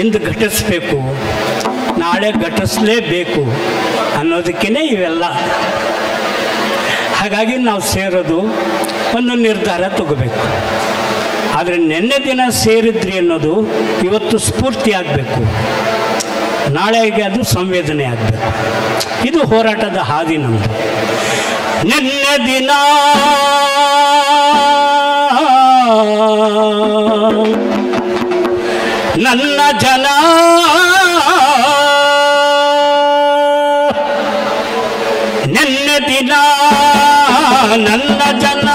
ಇಂದು ಘಟಿಸಬೇಕು, ನಾಳೆ ಘಟಿಸಲೇಬೇಕು ಅನ್ನೋದಕ್ಕೇ ಇವೆಲ್ಲ. ಹಾಗಾಗಿ ನಾವು ಸೇರೋದು ಒಂದು ನಿರ್ಧಾರ ತಗೋಬೇಕು. ಆದರೆ ನಿನ್ನೆ ದಿನ ಸೇರಿದ್ರಿ ಅನ್ನೋದು ಇವತ್ತು ಸ್ಫೂರ್ತಿ ಆಗಬೇಕು, ನಾಳೆಗೆ ಅದು ಸಂವೇದನೆ ಆಗಬೇಕು. ಇದು ಹೋರಾಟದ ಹಾದಿ ನಮ್ಮದು. ನಿನ್ನೆ ದಿನ ನನ್ನ ಜನ, ನಿನ್ನೆ ದಿನ ನನ್ನ ಜನ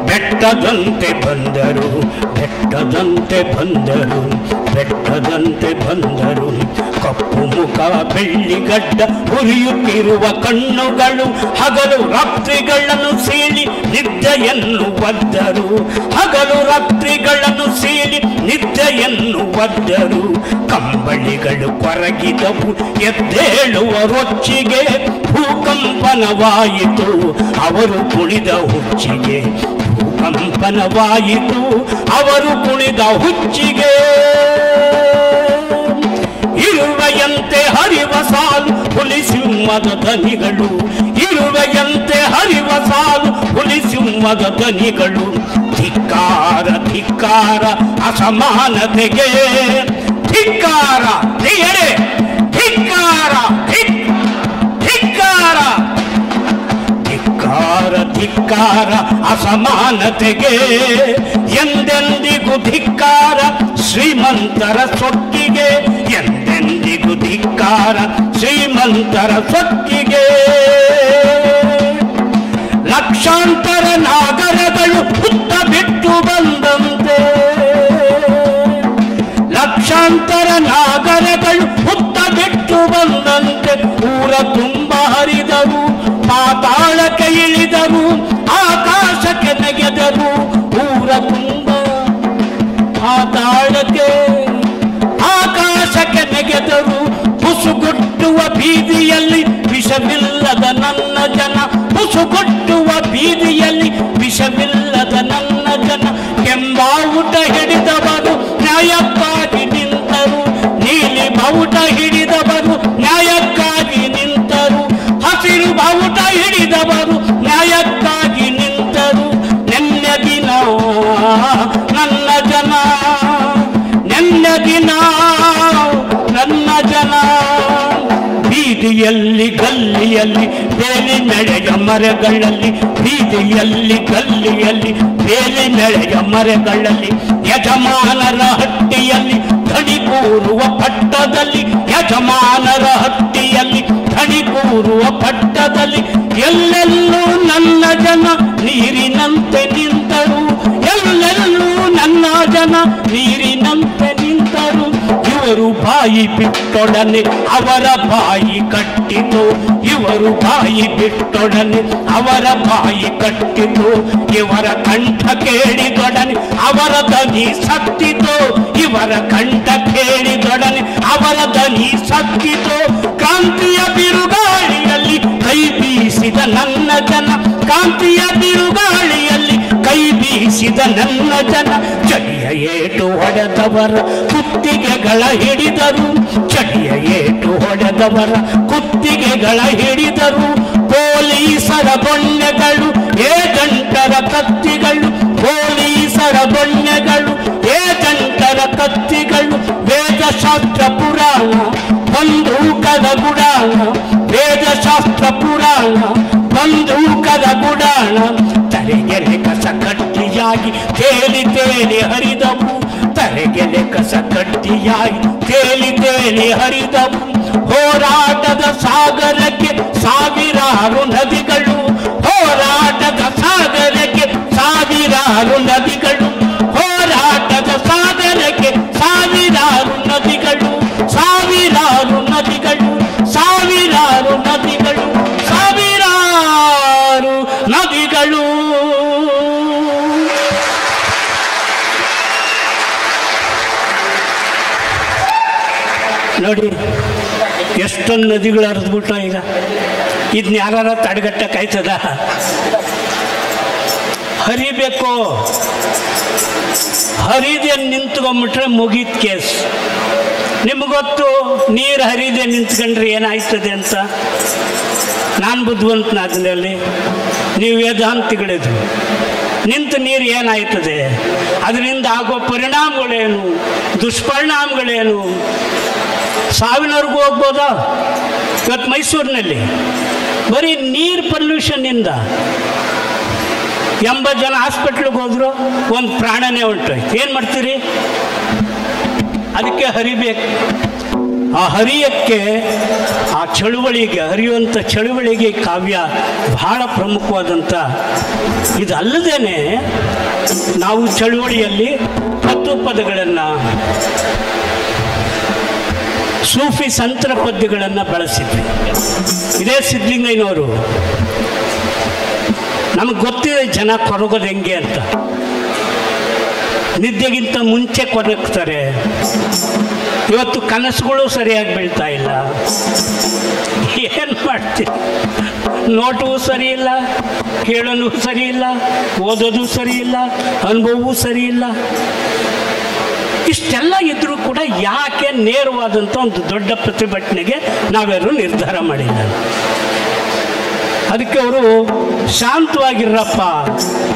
ಬೆಟ್ಟದಂತೆ ಬಂದರು, ಬೆಟ್ಟದಂತೆ ಬಂದರು, ಬೆಟ್ಟದಂತೆ ಬಂದರು. ಕಪ್ಪು ಮುಖ ಬೆಳ್ಳಿಗಡ್ಡ ಉರಿಯುತ್ತಿರುವ ಕಣ್ಣುಗಳು ಹಗಲು ರಾತ್ರಿಗಳನ್ನು ಸೀಳಿ ನಿದ್ದೆಯನ್ನು ಒದ್ದರು, ಹಗಲು ರಾತ್ರಿಗಳನ್ನು ಸೀಳಿ ನಿದ್ದೆಯನ್ನು ಒದ್ದರು. ಕಂಬಳಿಗಳು ಕೊರಗಿದವು ಎದ್ದೇಳುವ ರೊಚ್ಚಿಗೆ, ಭೂಕಂಪನವಾಯಿತು ಅವರು ಕುಣಿದ ಹುಚ್ಚಿಗೆ, ಭೂಕಂಪನವಾಯಿತು ಅವರು ಕುಣಿದ ಹುಚ್ಚಿಗೆ. ಇರುವೆಯಂತೆ ಹರಿವ ಸಾಲು ಹುಲಿ ಸಿಂಹದ ಧ್ವನಿಗಳು, ಇರುವೆಯಂತೆ ಹರಿವ ಸಾಲು ಹುಲಿ ಸಿಂಹದ ಧ್ವನಿಗಳು. ಧಿಕ್ಕಾರ ಧಿಕ್ಕಾರ ಅಸಮಾನತೆಗೆ, ಧಿಕ್ಕಾರ ಧಿಕ್ಕಾರ ಧಿಕ್ಕಾರ ಧಿಕ್ಕಾರ ಧಿಕ್ಕಾರ ಅಸಮಾನತೆಗೆ. ಎಂದೆಂದಿಗೂ ಧಿಕ್ಕಾರ ಶ್ರೀಮಂತರ ಸೊಕ್ಕಿಗೆ, ಎಂದೆಂದಿಗೂ ಧಿಕ್ಕಾರ ಶ್ರೀಮಂತರ ಸೊಕ್ಕಿಗೆ. ಲಕ್ಷಾಂತರ ನಾಗರಗಳು ಹುತ್ತ ಬಿಟ್ಟು ಬಂದಂತೆ, ಲಕ್ಷಾಂತರ ನಾಗರಗಳು ಹುತ್ತ ಬಿಟ್ಟು ಬಂದಂತೆ. ಊರ ತುಂಬ ಹರಿದರು, ಪಾತಾಳಕ್ಕೆ ಇಳಿದರು, ಆಕಾಶಕ್ಕೆ ನೆಗೆದರು. ಊರ ತುಂಬ ಪಾತಾಳಕ್ಕೆ ಆಕಾಶಕ್ಕೆ ನೆಗೆದರು. ಬುಸುಗುಟ್ಟುವ ಬೀದಿಯಲ್ಲಿ ವಿಷವಿಲ್ಲದ ನನ್ನ ಜನ, ಬುಸುಗುಟ್ಟುವ ಬೀದಿಯಲ್ಲಿ ವಿಷವಿಲ್ಲದ ನನ್ನ ಜನ. ಕೆಂಬಾವುಟ ಹಿಡಿದವರು ನ್ಯಾಯಕ್ಕಾಗಿ ನಿಂತರು, ನೀಲಿ ಬಾವುಟ ಹಿಡಿದವರು ನ್ಯಾಯಕ್ಕಾಗಿ ನಿಂತರು, ಹಸಿರು ಬಾವುಟ ಹಿಡಿದವರು ನ್ಯಾಯಕ್ಕಾಗಿ ನಿಂತರು. ನೆನ್ನೆ ದಿನ ನನ್ನ ಜನ, ನೆನ್ನೆ ದಿನ ನನ್ನ ಜನ. ಬೀದಿಯಲ್ಲಿ ಗಲ್ಲಿಯಲ್ಲಿ ಬೇಲಿ ನೆಳೆಯ ಮರಗಳಲ್ಲಿ, ಬೀದಿಯಲ್ಲಿ ಗಲ್ಲಿಯಲ್ಲಿ ಬೇಲಿ ನೆಳೆಯ ಮರಗಳಲ್ಲಿ. ಯಜಮಾನರ ಹಟ್ಟಿಯಲ್ಲಿ ಧಣಿ ಕೂರುವ ಪಟ್ಟದಲ್ಲಿ, ಯಜಮಾನರ ಹಟ್ಟಿಯಲ್ಲಿ ಧಣಿ ಕೂರುವ ಪಟ್ಟದಲ್ಲಿ. ಎಲ್ಲೆಲ್ಲೂ ನನ್ನ ಜನ ನೀರಿನಂತೆ ನಿಂತರು, ಎಲ್ಲೆಲ್ಲೂ ನನ್ನ ಜನ ನೀರಿನಂತೆ ನಿಂತರು. ಇವರು ಬಾಯಿ ಬಿಟ್ಟೊಡನೆ ಅವರ ಬಾಯಿ ಕಟ್ಟಿತು, ಇವರು ಬಾಯಿ ಬಿಟ್ಟೊಡನೆ ಅವರ ಬಾಯಿ ಕಟ್ಟಿತು. ಇವರ ಕಂಠ ಕೇಳಿದೊಡನೆ ಅವರ ಧ್ವನಿ ಸತ್ತಿತು, ಇವರ ಕಂಠ ಕೇಳಿದೊಡನೆ ಅವರ ಧ್ವನಿ ಸತ್ತಿತು. ಕ್ರಾಂತಿಯ ಬಿರುಗಾಳಿಯಲ್ಲಿ ಕೈ ಬೀಸಿದ ನನ್ನ ಜನ, ಕ್ರಾಂತಿಯ ಬಿರುಗಾಳಿಯಲ್ಲಿ ಕೈ ಬೀಸಿದ ನನ್ನ ಜನ. ಚಳಿಯ ಏಟು ಹೊಡೆದವರ ಕುತ್ತಿಗೆಗಳ ಹಿಡಿದರು, ಚಳಿಯ ಏಟು ಹೊಡೆದವರ ಕುತ್ತಿಗೆಗಳ ಹಿಡಿದರು. ಪೊಲೀಸರ ಬೊಣ್ಣೆಗಳು ಏಜೆಂಟರ ಕತ್ತಿಗಳು, ಪೊಲೀಸರ ಬೊಣ್ಣೆಗಳು ಏಜೆಂಟರ ಕತ್ತಿಗಳು. ವೇದಶಾಸ್ತ್ರ ಪುರಾಣ ಬಂದೂಕದ ಗುಡಾಣ, ವೇದಶಾಸ್ತ್ರ ಪುರಾಣ ಬಂದೂಕದ ಗುಡಾಣ. ತಲೆಗೆಲೆ ಕಸ ಕಟ್ಟಿಯಾಗಿ ತೇಲಿ ತೇಲಿ ಹರಿದವು, ತಲೆಗೆಲೆ ಕಸ ಕಟ್ಟಿಯಾಗಿ ತೇಲಿ ತೇಲಿ ಹರಿದವು. ಹೋರಾಟದ ಸಾಗರಕ್ಕೆ ಸಾವಿರಾರು ನದಿಗಳು, ಹೋರಾಟದ ಸಾಗರಕ್ಕೆ ಸಾವಿರಾರು ನದಿಗಳು, ಹೋರಾಟದ ಸಾಗರಕ್ಕೆ ಸಾವಿರಾರು ನದಿಗಳು, ಸಾವಿರಾರು ನದಿಗಳು, ಸಾವಿರಾರು ನದಿಗಳು, ಸಾವಿರಾರು ನದಿಗಳು. ನೋಡಿ ಎಷ್ಟೊಂದು ನದಿಗಳು ಹರಿದ್ಬಿಟ್ಟ. ಈಗ ಇದನ್ನ ಯಾರ ತಡೆಗಟ್ಟಕ್ಕಾಯ್ತದ? ಹರಿಬೇಕು. ಹರಿದೆ ನಿಂತ್ಕೊಂಡ್ಬಿಟ್ರೆ ಮುಗೀತು ಕೇಸ್. ನಿಮಗೊತ್ತು ನೀರು ಹರಿದೆ ನಿಂತ್ಕೊಂಡ್ರೆ ಏನಾಯ್ತದೆ ಅಂತ. ನಾನು ಬುದ್ಧಿವಂತನಾದ್ರಲ್ಲಿ, ನೀವು ವೇದಾಂತಿಗಳಿದ್ರು. ನಿಂತು ನೀರು ಏನಾಯ್ತದೆ, ಅದರಿಂದ ಆಗೋ ಪರಿಣಾಮಗಳೇನು, ದುಷ್ಪರಿಣಾಮಗಳೇನು, ಸಾವಿನವರೆಗೂ ಹೋಗ್ಬೋದಾ? ಇವತ್ತು ಮೈಸೂರಿನಲ್ಲಿ ಬರೀ ನೀರು ಪೊಲ್ಯೂಷನ್ನಿಂದ 80 ಜನ ಹಾಸ್ಪಿಟ್ಲಿಗೆ ಹೋದ್ರು, ಒಂದು ಪ್ರಾಣನೇ ಹೊಂಟೋಯ್ತು. ಏನು ಮಾಡ್ತೀರಿ? ಅದಕ್ಕೆ ಹರಿಬೇಕು. ಆ ಹರಿಯಕ್ಕೆ, ಆ ಚಳುವಳಿಗೆ, ಹರಿಯುವಂಥ ಚಳುವಳಿಗೆ ಕಾವ್ಯ ಬಹಳ ಪ್ರಮುಖವಾದಂಥ. ಇದಲ್ಲದೇ ನಾವು ಚಳುವಳಿಯಲ್ಲಿ 10 ಪದಗಳನ್ನು, ಸೂಫಿ ಸಂತರ ಪದ್ಯಗಳನ್ನು ಬಳಸಿದ್ವಿ. ಇದೇ ಸಿದ್ಧಲಿಂಗಯ್ಯನವರು, ನಮಗೆ ಗೊತ್ತಿದೆ ಜನ ಕೊರಗೋದು ಹೆಂಗೆ ಅಂತ. ನಿದ್ದೆಗಿಂತ ಮುಂಚೆ ಕೊರಗ್ತಾರೆ. ಇವತ್ತು ಕನಸುಗಳು ಸರಿಯಾಗಿ ಬೀಳ್ತಾ ಇಲ್ಲ. ಏನು ಮಾಡ್ತೀವಿ? ನೋಟವೂ ಸರಿ ಇಲ್ಲ, ಕೇಳೋನು ಸರಿ ಇಲ್ಲ, ಓದೋದು ಸರಿ ಇಲ್ಲ, ಅನುಭವವೂ ಸರಿ ಇಲ್ಲ. ಇಷ್ಟೆಲ್ಲ ಇದ್ರೂ ಕೂಡ ಯಾಕೆ ನೇರವಾದಂಥ ಒಂದು ದೊಡ್ಡ ಪ್ರತಿಭಟನೆಗೆ ನಾವ್ಯಾರು ನಿರ್ಧಾರ ಮಾಡಿಲ್ಲ? ಅದಕ್ಕೆ ಅವರು ಶಾಂತವಾಗಿರ್ರಪ್ಪ,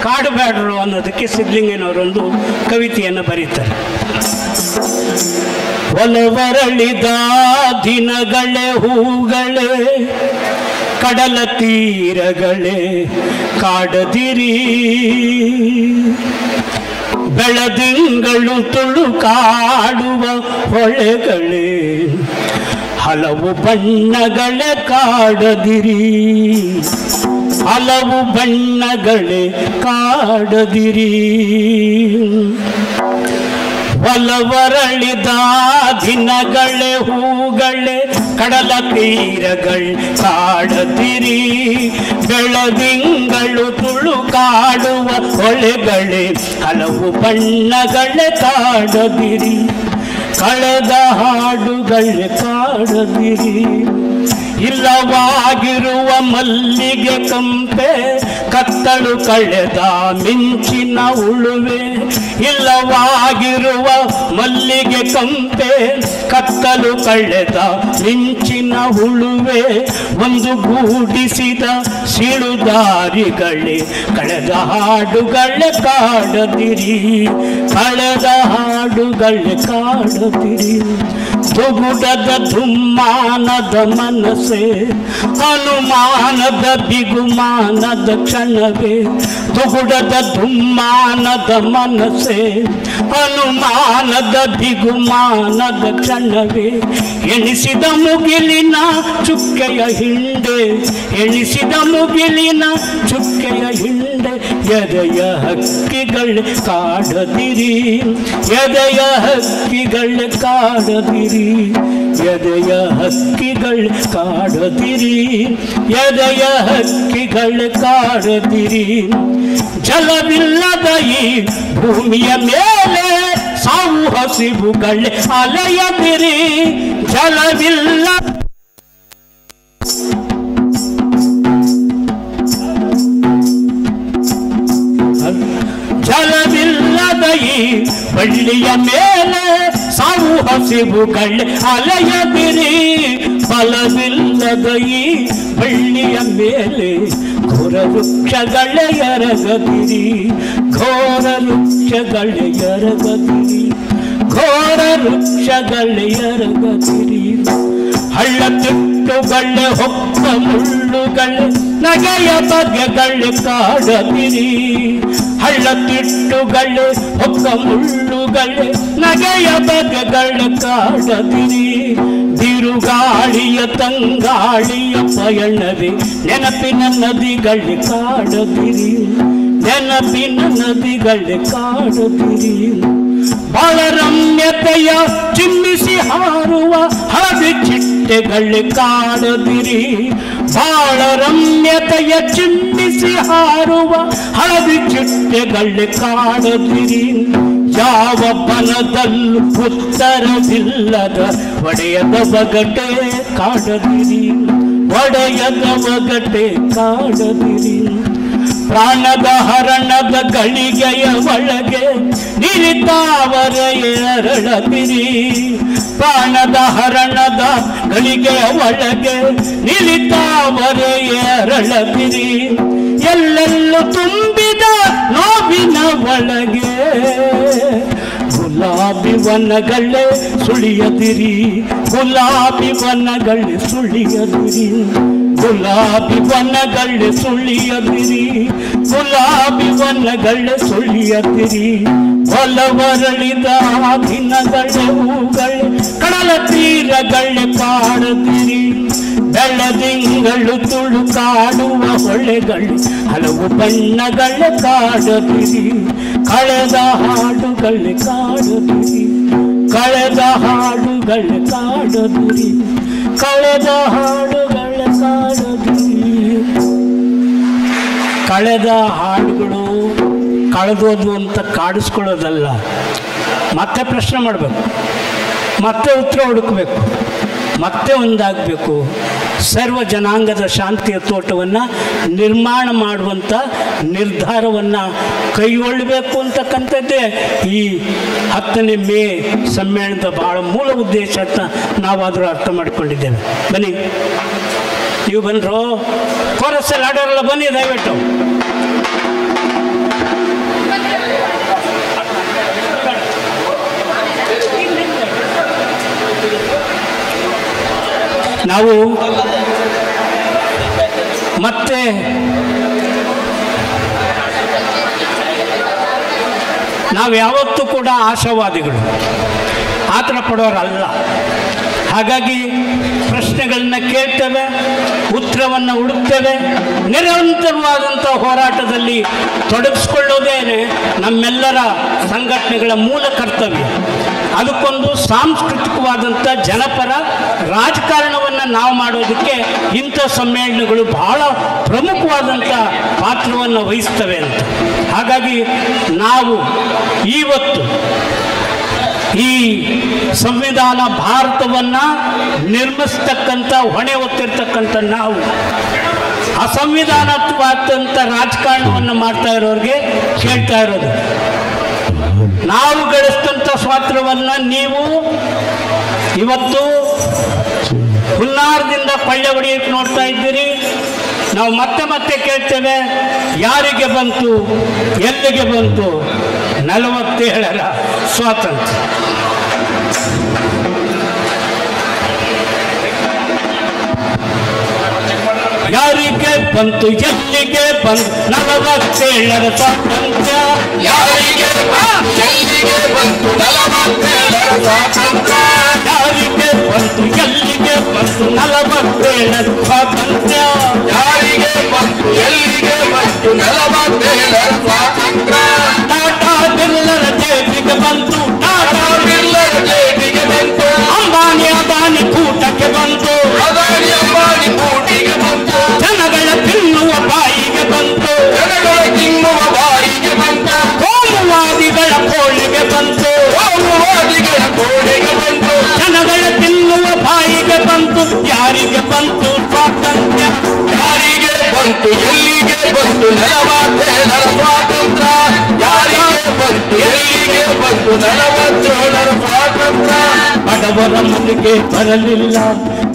ಕಾಡಬೇಡ್ರು ಅನ್ನೋದಕ್ಕೆ ಸಿದ್ಧಲಿಂಗಯ್ಯನವರೊಂದು ಕವಿತೆಯನ್ನು ಬರೀತಾರೆ. ಒಲವರಳಿದ ದಿನಗಳೇ ಹೂಗಳೇ, ಕಡಲ ತೀರಗಳೇ ಕಾಡದಿರಿ, ಬೆಳದಿಂಗಳು ತುಳುಕಾಡುವ ಹೊಳೆಗಳೇ, ಹಲವು ಬಣ್ಣಗಳೇ ಕಾಡದಿರಿ, ಹಲವು ಬಣ್ಣಗಳೇ ಕಾಡದಿರಿ. ಒಲವರಳಿದ ದಿನಗಳೇ ಹೂಗಳೇ, ಕಡಲ ತೀರಗಳು ಕಾಡದಿರಿ, ಬೆಳದಿಂಗಳು ತುಳುಕಾಡುವ ಹೊಳೆಗಳೇ, ಹಲವು ಬಣ್ಣಗಳೇ ಕಾಡದಿರಿ, ಕಳೆದ ಹಾಡುಗಳೇ ಕಾಡದಿರಿ. ಇಲ್ಲವಾಗಿರುವ ಮಲ್ಲಿಗೆ ಕಂಪೆ, ಕತ್ತಲು ಕಳೆದ ಮಿಂಚಿನ ಉಳುವೆ. ಇಲ್ಲವಾಗಿರುವ ಮಲ್ಲಿಗೆ ಕಂಪೆ, ಕತ್ತಲು ಕಳೆದ ಮಿಂಚಿನ ಉಳುವೆ. ಒಂದು ಗೂಡಿಸಿದ ಸಿಳುದಾರಿಗಳೇ, ಕಳೆದ ಹಾಡುಗಳೇ ಕಾಡದಿರಿ, ಕಳೆದ ಹಾಡುಗಳೇ ಕಾಡದಿರಿ. ದುಗುಡದ ದುಮ್ಮಾನದ ಮನಸ್ಸೇ, ಅನುಮಾನದ ಬಿಗುಮಾನದ ಕ್ಷಣವೇ. ದುಗುಡದ ದುಮ್ಮಾನದ ಮನಸ್ಸೇ, ಅನುಮಾನದ ಬಿಗುಮಾನದ ಕ್ಷಣವೇ. ಎಣಿಸಿದ ಮುಗಿಲಿನ ಚುಕ್ಕೆಯ ಹಿಂದೆ, ಎಣಿಸಿದ ಮುಗಿಲಿನ ಚುಕ್ಕೆಯ ಹಿಂದೆ. ಎದೆಯ ಹಕ್ಕಿಗಳು ಕಾಡದಿರಿ, ಎದೆಯ ಹಕ್ಕಿಗಳು ಕಾಡದಿರಿ, ಎದೆಯ ಹಕ್ಕಿಗಳು ಕಾಡದಿರಿ, ಎದೆಯ ಹಕ್ಕಿಗಳು ಕಾಡದಿರಿ. ಜಲವಿಲ್ಲದ ಈ ಭೂಮಿಯ ಮೇಲೆ ಸಾವು ಹಸಿವುಗಳೇ ಅಲೆಯದಿರಿ, ಜಲವಿಲ್ಲ ಜಲವಿಲ್ಲದ ಈ ಬಳ್ಳಿಯ ಮೇಲೆ ಸಾವು ಹಸಿವುಗಳೇ ಅಲೆಯದಿರಿ, ಫಲವಿಲ್ಲದ ಈ ಬಳ್ಳಿಯ ಮೇಲೆ ಘೋರ ವೃಕ್ಷಗಳೇ ಎರಗದಿರಿ, ಘೋರ ವೃಕ್ಷಗಳೇ ಎರಗದಿರಿ, ಘೋರ ವೃಕ್ಷಗಳೇ ಎರಗದಿರಿ. ಹಳ್ಳ ತಿಟ್ಟುಗಳೇ ಹೊಕ್ಕ ಮುಳ್ಳುಗಳೇ, ನಗೆಯ ಬಗೆಗಳೇ ಕಾಡದಿರಿ, ಹಳ್ಳ ತಿಟ್ಟುಗಳೇ ಹೊಕ್ಕ ಮುಳ್ಳುಗಳೇ, ನಗೆಯ ಬಗೆಗಳೇ ಕಾಡದಿರಿ. ಬಿರುಗಾಳಿಯ ತಂಗಾಳಿಯ ಪಯಣವೇ, ನೆನಪಿನ ನದಿಗಳೇ ಕಾಡದಿರಿ, ನೆನಪಿನ ನದಿಗಳೇ ಕಾಡದಿರಿ. ಬಾಳ ರಮ್ಯತೆಯ ಚಿಮ್ಮಿಸಿ ಹಾರುವ ಹಳದಿ ಚಿಟ್ಟೆಗಳೇ ಕಾಡದಿರಿ, ಬಾಳ ರಮ್ಯತೆಯ ಚಿಮ್ಮಿಸಿ ಹಾರುವ ಹಳದಿ ಚಿಟ್ಟೆಗಳೇ ಕಾಡದಿರಿ. ಯಾವ ಬನದಲ್ಲೂ ಉತ್ತರವಿಲ್ಲದ ಒಡೆಯದ ಒಗಟೆ ಕಾಡದಿರಿ, ಒಡೆಯದ ಒಗಟೆ ಕಾಡದಿರಿ. ಪ್ರಾಣದ ಹರಣದ ಗಳಿಗೆಯ ಒಳಗೆ ನಿರಿತಾವರ ಎರಳದಿರಿ. ಪ್ರಾಣದ ಹರಣದ ಗಳಿಗೆಯ ಒಳಗೆ ನಿರಿತಾವರ ಎರಳದಿರಿ. ಎಲ್ಲೆಲ್ಲೂ ತುಂಬಿದ ನೋವಿನ ಒಳಗೆ ಗುಲಾಬಿ ವನಗಳೇ ಸುಳಿಯದಿರಿ. ಗುಲಾಬಿ ವನಗಳೇ ಸುಳಿಯದಿರಿ. ಗುಲಾಬಿ ವನಗಳೇ ಸುಳಿಯದಿರಿ. ಗುಲಾಬಿ ವನಗಳೇ ಸುಳಿಯದಿರಿ. ಹೊಲವರಳಿದ ದಿನಗಳೇ ಹೂಗಳೇ ಕಡಲ ತೀರಗಳೇ ಕಾಡದಿರಿ. ಬೆಳದಿಂಗಳು ತುಳುಕಾಡುವ ಹೊಳೆಗಳು ಹಲವು ಬಣ್ಣಗಳ ಕಾಡದಿರಿ. ಕಳೆದ ಹಾಡುಗಳ ಕಾಡದಿರಿ. ಕಳೆದ ಹಾಡುಗಳ ಕಾಡದಿರಿ. ಕಳೆದ ಹಾಡುಗಳ ಕಾಡದಿರಿ. ಕಳೆದ ಹಾಡುಗಳು ಕಳೆದೋದು ಅಂತ ಕಾಡಿಸ್ಕೊಳ್ಳೋದಲ್ಲ, ಮತ್ತೆ ಪ್ರಶ್ನೆ ಮಾಡಬೇಕು, ಮತ್ತೆ ಉತ್ತರ ಹುಡುಕಬೇಕು, ಮತ್ತೆ ಒಂದಾಗಬೇಕು. ಸರ್ವ ಜನಾಂಗದ ಶಾಂತಿಯ ತೋಟವನ್ನು ನಿರ್ಮಾಣ ಮಾಡುವಂಥ ನಿರ್ಧಾರವನ್ನು ಕೈಗೊಳ್ಳಬೇಕು ಅಂತಕ್ಕಂಥದ್ದೇ ಈ 10ನೇ ಮೇ ಸಮ್ಮೇಳನದ ಭಾಳ ಮೂಲ ಉದ್ದೇಶ ಅಂತ ನಾವಾದರೂ ಅರ್ಥ ಮಾಡಿಕೊಂಡಿದ್ದೇವೆ. ಬನ್ನಿ, ನೀವು ಬಂದರು, ಕೋರಸಲ್ಲಿ ಆಡೋರೆಲ್ಲ ಬನ್ನಿ ದಯವಿಟ್ಟು. ನಾವು ಮತ್ತೆ ನಾವು ಯಾವತ್ತೂ ಕೂಡ ಆಶಾವಾದಿಗಳು, ಆತರ ಪಡೋರಲ್ಲ. ಹಾಗಾಗಿ ಪ್ರಶ್ನೆಗಳನ್ನ ಕೇಳ್ತೇವೆ, ಉತ್ತರವನ್ನು ಹುಡುಕ್ತೇವೆ. ನಿರಂತರವಾದಂಥ ಹೋರಾಟದಲ್ಲಿ ತೊಡಗಿಸ್ಕೊಳ್ಳೋದೇ ನಮ್ಮೆಲ್ಲರ ಸಂಘಟನೆಗಳ ಮೂಲ ಕರ್ತವ್ಯ. ಅದಕ್ಕೊಂದು ಸಾಂಸ್ಕೃತಿಕವಾದಂಥ ಜನಪರ ರಾಜಕಾರಣವನ್ನು ನಾವು ಮಾಡೋದಕ್ಕೆ ಇಂಥ ಸಮ್ಮೇಳನಗಳು ಬಹಳ ಪ್ರಮುಖವಾದಂಥ ಪಾತ್ರವನ್ನು ವಹಿಸ್ತವೆ ಅಂತ. ಹಾಗಾಗಿ ನಾವು ಇವತ್ತು ಈ ಸಂವಿಧಾನ ಭಾರತವನ್ನು ನಿರ್ಮಿಸ್ತಕ್ಕಂಥ ಹೊಣೆ ಹೊತ್ತಿರ್ತಕ್ಕಂಥ ನಾವು ಅಸಂವಿಧಾನವಾದಂಥ ರಾಜಕಾರಣವನ್ನು ಮಾಡ್ತಾ ಇರೋರಿಗೆ ಕೇಳ್ತಾ ಇರೋದು, ನಾವು ಗಳಿಸಿದಂಥ ಸ್ವಾತಂತ್ರ್ಯವನ್ನು ನೀವು ಇವತ್ತು ಹುನ್ನಾರದಿಂದ ಕೊಳ್ಳೆ ಹೊಡೆಯಕ್ಕೆ ನೋಡ್ತಾ ಇದ್ದೀರಿ. ನಾವು ಮತ್ತೆ ಮತ್ತೆ ಕೇಳ್ತೇವೆ, ಯಾರಿಗೆ ಬಂತು, ಎಲ್ಲಿಗೆ ಬಂತು 47ರ ಸ್ವಾತಂತ್ರ್ಯ? ಯಾರಿಗೆ ಬಂತು, ಎಲ್ಲಿಗೆ ಬಂತು 47ರ ಸ್ವಾತಂತ್ರ್ಯ? ಯಾರಿಗೆ ಎಲ್ಲಿಗೆ ಬಂತು 47ರ ಸ್ವಾತಂತ್ರ್ಯ? ಯಾರಿಗೆ ಬಂತು, ಎಲ್ಲಿಗೆ ಬಂತು 47ರ ಸ್ವಾತಂತ್ರ್ಯ? ಯಾರಿಗೆ ಬಂತು, ಎಲ್ಲಿಗೆ ಬಂತು 47ರ ಸ್ವಾತಂತ್ರ್ಯ? ಟಾಟಾ ಬಿರ್ಲರ ಜೇಬಿಗೆ ಬಂತು, ಟಾಟಾ ಬಿರ್ಲರ ಜೇಬಿಗೆ ಬಂತು. ಅಂಬಾನಿ ಅದಾನಿ ಕೂಟಕ್ಕೆ ಬಂತು, ಅದಾನಿ ಅಂಬಾನಿ ಕೂಟಿಗೆ ಬಂತು. ಜನಗಳ ತಿನ್ನುವ ಬಾಯಿಗೆ ಬಂತು, ಜನಗಳ ತಿನ್ನುವ ಬಾಯಿಗೆ ಬಂತು. ಕೋಮುವಾದಿಗಳ ಕೋಳಿಗೆ ಬಂತು, ಕೋಮುವಾದಿಗಳ ಕೋಳಿಗೆ ಬಂತು. ಜನಗಳ ತಿನ್ನುವ ಬಾಯಿಗೆ ಬಂತು. ಯಾರಿಗೆ ಬಂತು ಸ್ವಾತಂತ್ರ್ಯ? ಯಾರಿಗೆ ಬಂತು, ಎಲ್ಲಿಗೆ ಬಂತು 47ರ ಸ್ವಾತಂತ್ರ್ಯ? ಯಾರಿಗೆ ಬಂತು, ಎಲ್ಲಿಗೆ ಬಂತು 47ರ ಸ್ವಾತಂತ್ರ್ಯ? ಬಡವರ ಮನೆಗೆ ಬರಲಿಲ್ಲ,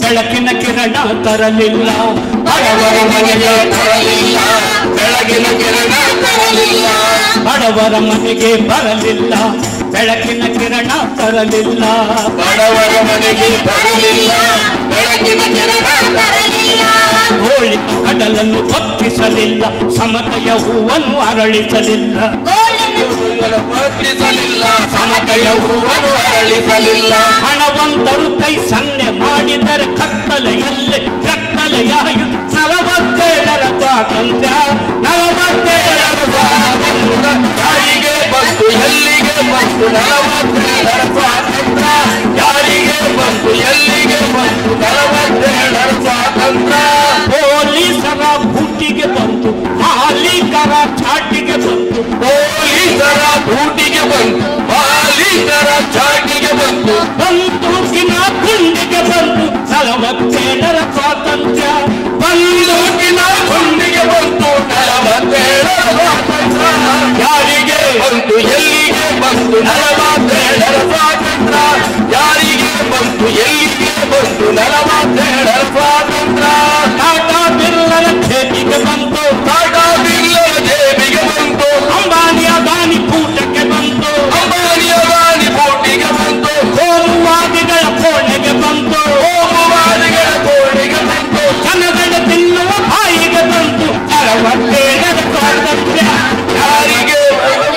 ಬೆಳಕಿನ ಕಿರಣ ತರಲಿಲ್ಲ. ಬಡವರ ಮನೆಗೆ ಬರಲಿಲ್ಲ, ಬೆಳಕಿನ ಕಿರಣ ತರಲಿಲ್ಲ. ಬಡವರ ಮನೆಗೆ ಬರಲಿಲ್ಲ, ಬೆಳಕಿನ ಕಿರಣ ತರಲಿಲ್ಲ. ಬಡವರ ಮನೆಗೆ ಬರಲಿಲ್ಲ, ಬೆಳಕಿನ ಕಿರಣ ತರಲಿಲ್ಲ. ಹೋಳಿ ಕಡಲನ್ನು ಒಪ್ಪಿಸಲಿಲ್ಲ, ಸಮತೆಯ ಹೂವನ್ನು ಅರಳಿಸಲಿಲ್ಲ. ಒಪ್ಪಿಸಲಿಲ್ಲ, ಸಮತೆಯ ಹೂವನ್ನು ಅರಳಿಸಲಿಲ್ಲ. ಹಣವಂತರು ಕೈ ಸನ್ನೆ ಮಾಡಿದರೆ ಕತ್ತಲೆಯಲ್ಲಿ ಕತ್ತಲೆಯಾಗಿ 47ರ ಸ್ವಾತಂತ್ರ್ಯ, 47ರ ಸ್ವಾತಂತ್ರ್ಯ. ಯಾರಿಗೆ ಬಂತು, ಎಲ್ಲಿಗೆ ಬಂತು 47ರ ಸ್ವಾತಂತ್ರ್ಯ? ಯಾರಿಗೆ ಬಂತು, ಎಲ್ಲಿಗೆ ಬಂತು 47ರ ಸ್ವಾತಂತ್ರ್ಯ? ಪೊಲೀಸರ ಬೂಟಿಗೆ ಬಂತು, ಮಾಲೀಕರ ಚಾಟಿಗೆ ಬಂತು. ಪೊಲೀಸರ ಬೂಟಿಗೆ ಬಂತು, ಮಾಲೀಕರ ಚಾಟಿಗೆ ಬಂತು. ಬಂದೂಕಿನ ಗುಂಡಿಗೆ ಬಂತು 47ರ ಸ್ವಾತಂತ್ರ್ಯ. ಬಂದೂಕಿನ ಗುಂಡಿಗೆ ಬಂತು 47ರ ನಲವತ್ತೇಳರ ಸ್ವಾತಂತ್ರ್ಯ ಯಾರಿಗೆ ಬಂತು ಎಲ್ಲಿಗೆ ಬಂತು ನಲವತ್ತೇಳರ ಸ್ವಾತಂತ್ರ್ಯ ಟಾಟಾ ಬಿರ್ಲರ ಖೇತಿಗೆ ಬಂತು ಟಾಟಾ ಬಿರ್ಲರ ಜೇಬಿಗೆ ಬಂತು ಅಂಬಾನಿಯ ದಾನಿ ಕೂಟಕ್ಕೆ ಬಂತು ಅಂಬಾನಿಯ ದಾನಿ ಪೋಟಿಗೆ ಬಂತು ಕೋಮುವಾದಿಗಳ ಕೋಣೆಗೆ ಬಂತು ಕೋಮುವಾದಿಗಳ ಕೋಣೆಗೆ ಬಂತು ಜನಗಳ ತಿನ್ನುವ ಬಾಯಿಗೆ ಬಂತು ನಲವತ್ತೇಳರ ಸ್ವಾತಂತ್ರ್ಯ ಯಾರಿಗೆ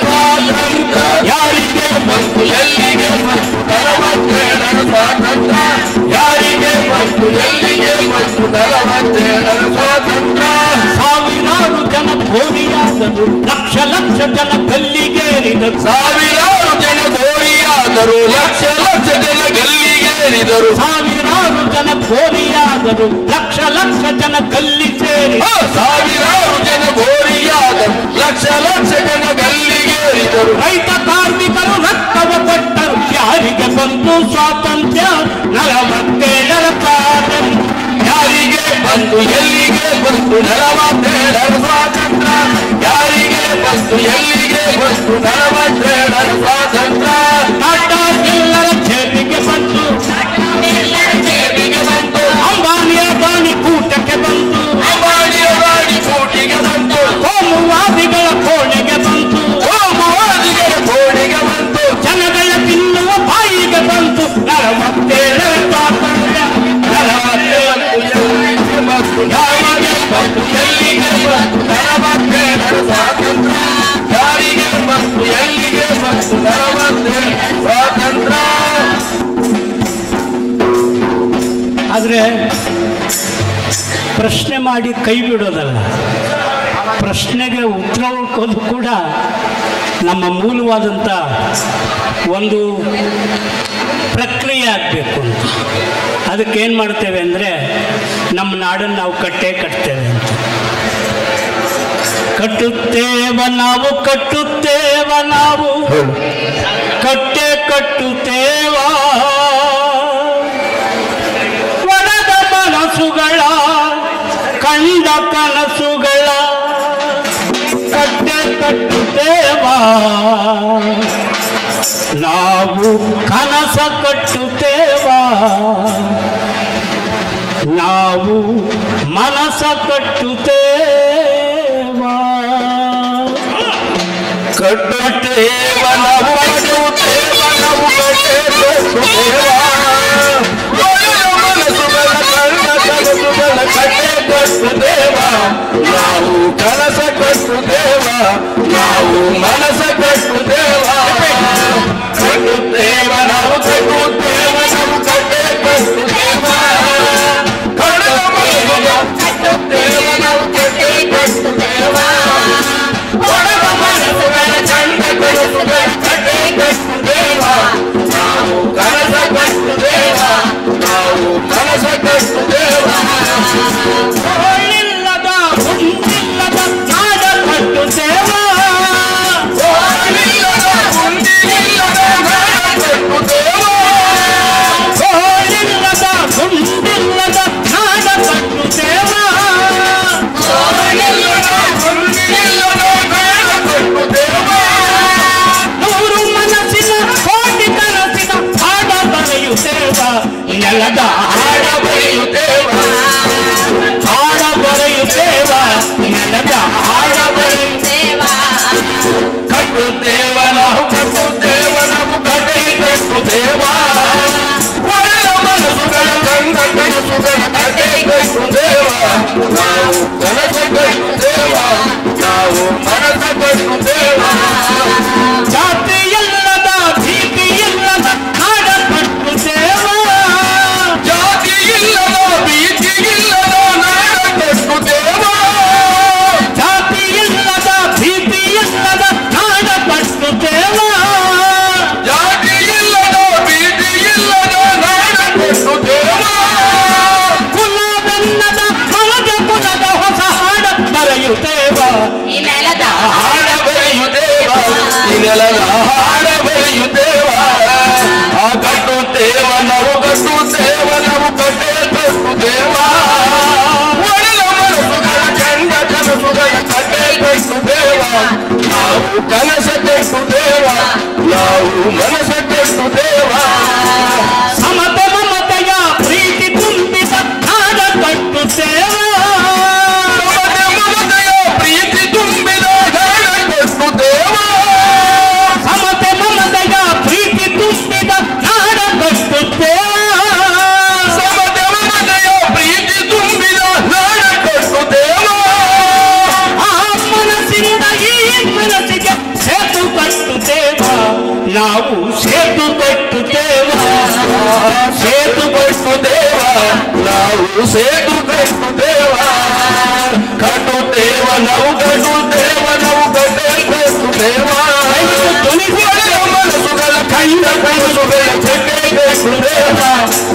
ಸ್ವಾತಂತ್ರ್ಯ ಯಾರಿಗೆ ಬಂತು ಎಲ್ಲಿಗೆ ಬಂತು ನಲವತ್ತೇಳರ ಸ್ವಾತಂತ್ರ್ಯ ಯಾರಿಗೆ ಬಂತು ಎಲ್ಲಿಗೆ ಬಂತು ನಲವತ್ತೇಳರ ಸ್ವಾತಂತ್ರ್ಯ ಸಾವಿರಾರು ಜನ ಘೋರಿಯಾದರು ಲಕ್ಷ ಲಕ್ಷ ಜನ ಗಲ್ಲಿಗೇರಿದರು ಸಾವಿರಾರು ಜನ ಘೋರಿಯಾದರು ಲಕ್ಷ ಲಕ್ಷ ಜನ ಗಲ್ಲಿಗೇರಿದರು ಸಾವಿರಾರು ಜನ ಘೋರಿಯಾದರು ಲಕ್ಷ ಲಕ್ಷ ಜನ ಗಲ್ಲಿ ಸೇರಿ ಸಾವಿರಾರು ಜನ ಘೋರಿಯಾದರು ಲಕ್ಷ ಲಕ್ಷ ಜನ ಗಲ್ಲಿಗೇರಿದರು ರೈತ ಕಾರ್ಮಿಕರು ರಕ್ತವ ಕೊಟ್ಟರು ಯಾರಿಗೆ ಬಂತು ಸ್ವಾತಂತ್ರ್ಯ ನಲವತ್ತೇಳರ ಸ್ವಾತಂತ್ರ್ಯ ಯಾರಿಗೆ ಬಂತು ಎಲ್ಲಿಗೆ ಬಂತು ನಲವತ್ತೇಳರ ಸ್ವಾತಂತ್ರ್ಯ ಯಾರಿಗೆ ಬಂತು ಎಲ್ಲಿಗೆ ಬಂತು ನಲವತ್ತೇಳರ ಸ್ವಾತಂತ್ರ್ಯ ಟಾಟಾ ಬಿರ್ಲರ ಜೇಬಿಗೆ ಬಂತು ಜೇಬಿಗೆ ಬಂತು ಅಂಬಾನಿಯ ದಾನಿ ಕೂಟಕ್ಕೆ ಬಂತು ಅಂಬಾನಿಯ ದಾನಿ ಕೋಟಿಗೆ ಬಂತು ಕೋಮುವಾದಿಗಳ ಕೋಣೆಗೆ ಬಂತು ಕೋಮುವಾದಿಗಳ ಕೋಣೆಗೆ ಬಂತು ಜನಗಳ ತಿನ್ನುವ ಬಾಯಿಗೆ ಬಂತು ನಲವತ್ತೇಳರ ಸ್ವಾತಂತ್ರ್ಯ ಯಾರಿಗೆ ಬಂತು ಎಲ್ಲಿಗೆ ಬಂತು ನಲವತ್ತೇಳರ ಸ್ವಾತಂತ್ರ್ಯ ಯಾರಿಗೆ ಬಂತು ಎಲ್ಲಿಗೆ ಬಂತು ನಲವತ್ತೇಳರ ಸ್ವಾತಂತ್ರ್ಯ ಆದರೆ ಪ್ರಶ್ನೆ ಮಾಡಿ ಕೈ ಬಿಡೋದಲ್ಲ, ಪ್ರಶ್ನೆಗೆ ಉತ್ತರ ಹುಡುಕೋದು ಕೂಡ ನಮ್ಮ ಮೂಲವಾದಂಥ ಒಂದು ಪ್ರಕ್ರಿಯೆ ಆಗಬೇಕು ಅಂತ. ಅದಕ್ಕೇನು ಮಾಡ್ತೇವೆ ಅಂದರೆ ನಮ್ಮ ನಾಡನ್ನು ನಾವು ಕಟ್ತೇವೆ ಅಂತ. ಕಟ್ಟುತ್ತೇವ ನಾವು ಕಟ್ಟುತ್ತೇವ ಒಣದ ಮನಸ್ಸುಗಳ ಕಂಡ ಕನಸುಗಳ ಕಟ್ಟುತ್ತೇವ ನಾವು ಕನಸ ಕಟ್ಟುತ್ತೇವ ನಾವು ಮನಸ ಕಟ್ಟುತ್ತೇವ ಕಟ್ಟುತ್ತೇವ ನಾವು ಕಟ್ಟುತ್ತೇವ ನಾವು ಕಟ್ಟುತ್ತೇವ ಮನಸ್ಸುಗಳ ಕಣ್ಣ ಕನಸುಗಳ ಕಟ್ಟುತ್ತೇವ ನಾವು ಕನಸ ಕಟ್ಟುತ್ತೇವ ನಾವು ಮನಸ ಕಟ್ಟುತ್ತೇವ ಕಟ್ಟುತ್ತೇವ ನಾವು ಕಟ್ಟುತ್ತೇವ ನಾವು ಕಟ್ಟುತ್ತೇವ ಕನ್ನಡ ಮನಸ್ಸುಗಳ ಕಟ್ಟುತ್ತೇವ ನಾವು ಕಟ್ಟುತ್ತೇವ ಒಣದ ಮನಸ್ಸುಗಳ ಕಂಡ ಕನಸುಗಳ ಕಟ್ಟುತ್ತೇವ ನಾವು ಕನಸ ಕಟ್ಟುತ್ತೇವ ನಾವು ಕನಸ ಕಟ್ಟುತ್ತೇವ ಇಲ್ಲದ ಹುಂಡಿಲ್ಲದ ನಾಡ ಕಟ್ಟುತ್ತೇವ ಇಲ್ಲದ ಹುಂಡಿಲ್ಲದ ನಾಡ ಕಟ್ಟುತ್ತೇವ ನೂರು ಮನಸ್ಸಿನ ಕೋಟಿ ಕನಸಿನ ಹಾಡ ಬರೆಯುತ್ತೇವ ನೆಲದ ಹಾಡ ಬರೆಯುತ್ತೇವ ಹಾಡ ಬರೆಯುತ್ತೇವ ನೆಲದ ಹಾಡ ಬರೆಯುತ್ತೇವ ಕಟ್ಟುತ್ತೇವ ನಾವು ಕಟ್ಟುತ್ತೇವ ನಾವು ಕಟ್ಟುತ್ತೇವ ಒಳ್ಳ ಮನಸ್ಸುಗಳ ಕಂಡ ಕನಸುಗಳ ಕಟ್ಟುತ್ತೇವ ನಾವು ಕನಸ ಕಟ್ಟುತ್ತೇವ ನಾವು ಮನಸ ಕಟ್ಟುತ್ತೇವ ಜಾತಿ ಇಲ್ಲದ ಭೀತಿ ಇಲ್ಲದ ನಾಡ ಕಟ್ಟುತ್ತೇವ ಜಾತಿ ಇಲ್ಲದ ಭೀತಿ ಇಲ್ಲದ ನಾಡ ಕಟ್ಟುತ್ತೇವ ಜಾತಿ ಇಲ್ಲದ ಭೀತಿ ಇಲ್ಲದ ನಾಡ ಕಟ್ಟುತ್ತೇವ ಜಾತಿ ಇಲ್ಲದ ಭೀತಿ ಇಲ್ಲದ ನಾಡ ಕಟ್ಟುತ್ತೇವ ಕುಲವೆನ್ನದ ಕುಲದ ಹೊಸ ಹಾಡ ಬರೆಯುತ್ತೇವ ಈ ನೆಲದ ಹಾಡ ಬರೆಯುತ್ತೇವ ಈ ನೆಲದ ಹಾಡ ಬರೆಯುತ್ತೇವ ಆ ಕಟ್ಟುತ್ತೇವ ನಾವು ಕಟ್ಟುತ್ತೇವ ನಾವು ಕಟ್ಟುತ್ತೇವ ಒಳ್ಳ ಮನಸ್ಸುಗಳ ಕಂಡ ಕನಸುಗಳ ಕಟ್ಟುತ್ತೇವ ನಾವು ಕನಸ ಕಟ್ಟುತ್ತೇವ ನಾವು ಮನಸ ಕಟ್ಟು ದೇವ ಸಮತೆ ಮಮತೆಯ ಪ್ರೀತಿ ತುಂಬಿದ ನಾಡ ಕಟ್ಟು ದೇವ ಮಮತೆಯ ಪ್ರೀತಿ ತುಂಬಿದ ನಾಡ ಕಟ್ಟು ದೇವ ಸಮತೆ ಮಮತೆಯ ಪ್ರೀತಿ ತುಂಬಿದ ನಾಡ ಕಟ್ಟು ದೇವ ಸಮತೆ ಮಮತೆಯ ಪ್ರೀತಿ ತುಂಬಿದ ನಾಡ ಕಟ್ಟು ದೇವ ಆ ಮನಸ್ಸಿಂದ ಈ ಮನಸ್ಸಿಗೆ ಸೇತು ಕಟ್ಟು ದೇವ ನಾವು ಸೇತು ಕಟ್ಟು ದೇವ ಸೇತು ಕಟ್ಟು ದೇವ ನಾವು ಸೇತು ಕಟ್ಟು ದೇವ ಕಟ್ಟುತ್ತೇವ ನಾವು ಕಟ್ಟುತ್ತೇವ ನಾವು ಕಟ್ಟು ದೇವ ಮನಸ್ಸುಗಳ ಕೈಯ ಕನಸುಗಳ ಚಕ್ಕೆ ಕಟ್ಟು ದೇವ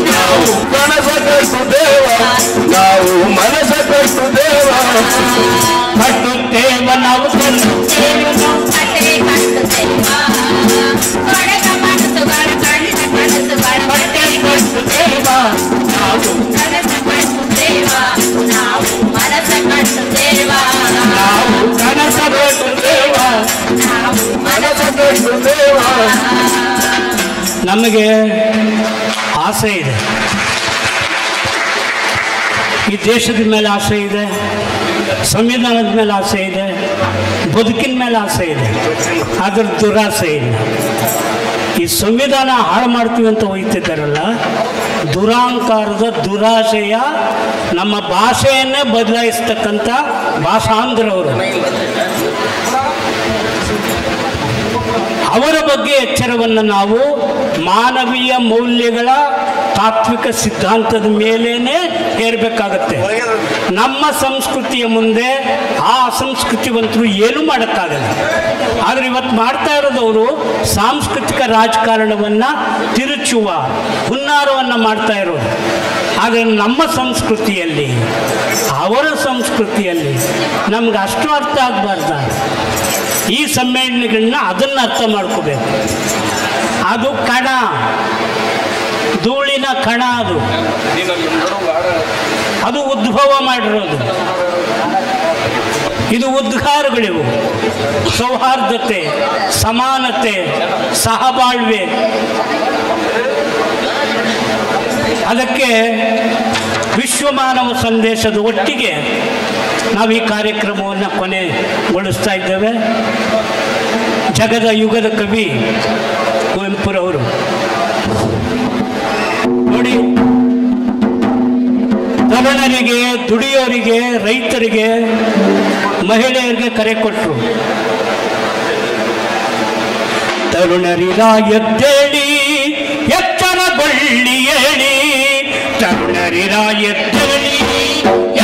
ನಾವು ಕನಸ ಕಟ್ಟು ದೇವ ನಾವು ಮನಸ ಕಟ್ಟು ದೇವ ಕಟ್ಟುತ್ತೇವ ನಾವು ಕಟ್ಟುತ್ತೇವ ನಾವು ಕನಸ ಕಟ್ಟು ದೇವ ಮನಸ ಕಟ್ಟು ದೇವ ನಮಗೆ ಆಸೆ ಇದೆ, ಈ ದೇಶದ ಮೇಲೆ ಆಸೆ ಇದೆ, ಸಂವಿಧಾನದ ಮೇಲೆ ಆಸೆ ಇದೆ, ಬದುಕಿನ ಮೇಲೆ ಆಸೆ ಇದೆ, ಅದ್ರ ದುರಾಸೆ ಇಲ್ಲ. ಈ ಸಂವಿಧಾನ ಹಾಳು ಮಾಡ್ತೀವಿ ಅಂತ ಹೋಗ್ತಿದ್ದಾರಲ್ಲ, ದುರಾಂಕಾರದ ದುರಾಸೆಯ ನಮ್ಮ ಭಾಷೆಯನ್ನೇ ಬದಲಾಯಿಸ್ತಕ್ಕಂಥ ಭಾಷಾಂಧ್ರವರು. ಅವರ ಬಗ್ಗೆ ಎಚ್ಚರವನ್ನು ನಾವು ಮಾನವೀಯ ಮೌಲ್ಯಗಳ ತಾತ್ವಿಕ ಸಿದ್ಧಾಂತದ ಮೇಲೇನೆ ಹೇರಬೇಕಾಗತ್ತೆ. ನಮ್ಮ ಸಂಸ್ಕೃತಿಯ ಮುಂದೆ ಆ ಅಸಂಸ್ಕೃತಿವಂತರು ಏನೂ ಮಾಡೋಕ್ಕಾಗಲ್ಲ. ಆದರೆ ಇವತ್ತು ಮಾಡ್ತಾ ಇರೋದವರು ಸಾಂಸ್ಕೃತಿಕ ರಾಜಕಾರಣವನ್ನು ತಿರುಚುವ ಹುನ್ನಾರವನ್ನು ಮಾಡ್ತಾ ಇರೋದು. ಆದರೆ ನಮ್ಮ ಸಂಸ್ಕೃತಿಯಲ್ಲಿ, ಅವರ ಸಂಸ್ಕೃತಿಯಲ್ಲಿ ನಮ್ಗೆ ಅಷ್ಟು ಅರ್ಥ ಆಗಬಾರ್ದ? ಈ ಸಮ್ಮೇಳನಗಳನ್ನ ಅದನ್ನು ಅರ್ಥ ಮಾಡ್ಕೋಬೇಕು. ಅದು ಕಣ, ಧೂಳಿನ ಕಣ, ಅದು ಉದ್ಭವ ಮಾಡಿರೋದು. ಇದು ಉದ್ಗಾರಗಳಿವು, ಸೌಹಾರ್ದತೆ, ಸಮಾನತೆ, ಸಹಬಾಳ್ವೆ. ಅದಕ್ಕೆ ವಿಶ್ವಮಾನವ ಸಂದೇಶದ ಒಟ್ಟಿಗೆ ನಾವು ಈ ಕಾರ್ಯಕ್ರಮವನ್ನು ಕೊನೆಗೊಳಿಸ್ತಾ ಇದ್ದೇವೆ. ಜಗದ ಯುಗದ ಕವಿ ಕುವೆಂಪುರವರು ನೋಡಿ, ತರುಣರಿಗೆ, ದುಡಿಯೋರಿಗೆ, ರೈತರಿಗೆ, ಮಹಿಳೆಯರಿಗೆ ಕರೆ ಕೊಟ್ಟರು. ತರುಣರಿರ ಎದ್ದೇಳಿ, ಎಚ್ಚರಗೊಳ್ಳಿ ಹೇಳಿ, ತರುಣರಿರ ಎದ್ದೇಳಿ,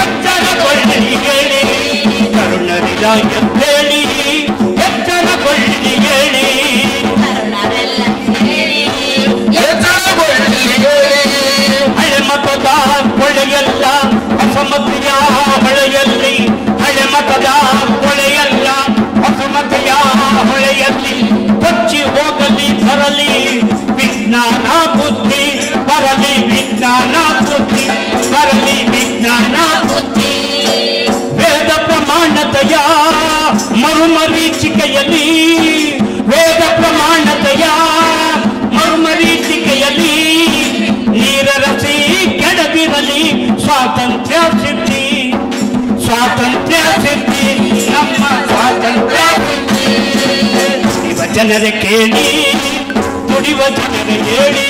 ಎಚ್ಚರಗೊಳ್ಳಿ ಹೇಳಿ, ತರುಣರಿರ ಎದ್ದೇಳಿ, ಎಚ್ಚರಗೊಳ್ಳಿ ಹೇಳಿ, ಹಳೆ ಮತದ ಕೊಳೆಯಲ್ಲ ಅಸಮತೆಯ ಹೊಳೆಯಲ್ಲಿ, ಹಳೆ ಮತದ ಕೊಳೆಯಲ್ಲ ಅಸಮತೆಯ ಹೊಳೆಯಲ್ಲಿ, ಕೊಚ್ಚಿ ಹೋಗಲಿ ಬರಲಿ ವಿಜ್ಞಾನ ಬುದ್ಧಿ, ಬರಲಿ ವಿಜ್ಞಾನ ಬುದ್ಧಿ, ಬರಲಿ ವಿಜ್ಞಾನ ಬುದ್ಧಿ. ವೇದ ಪ್ರಮಾಣತೆಯ ಮರುಮರೀಚಿಕೆಯಲ್ಲಿ, ವೇದ ಪ್ರಮಾಣತೆಯ ಮರುಮರೀಚಿಕೆಯಲ್ಲಿ, ನೀರರಸಿ ಕೆಡದಿರಲಿ ಸ್ವಾತಂತ್ರ್ಯ ಸಿದ್ಧಿ, ಸ್ವಾತಂತ್ರ್ಯ ಸಿದ್ಧಿ, ನಮ್ಮ ಸ್ವಾತಂತ್ರ್ಯ ಸಿದ್ಧಿ. ದುಡಿವ ಜನರೇ ಕೇಳಿ, ದುಡಿವ ಜನರೇ ಹೇಳಿ,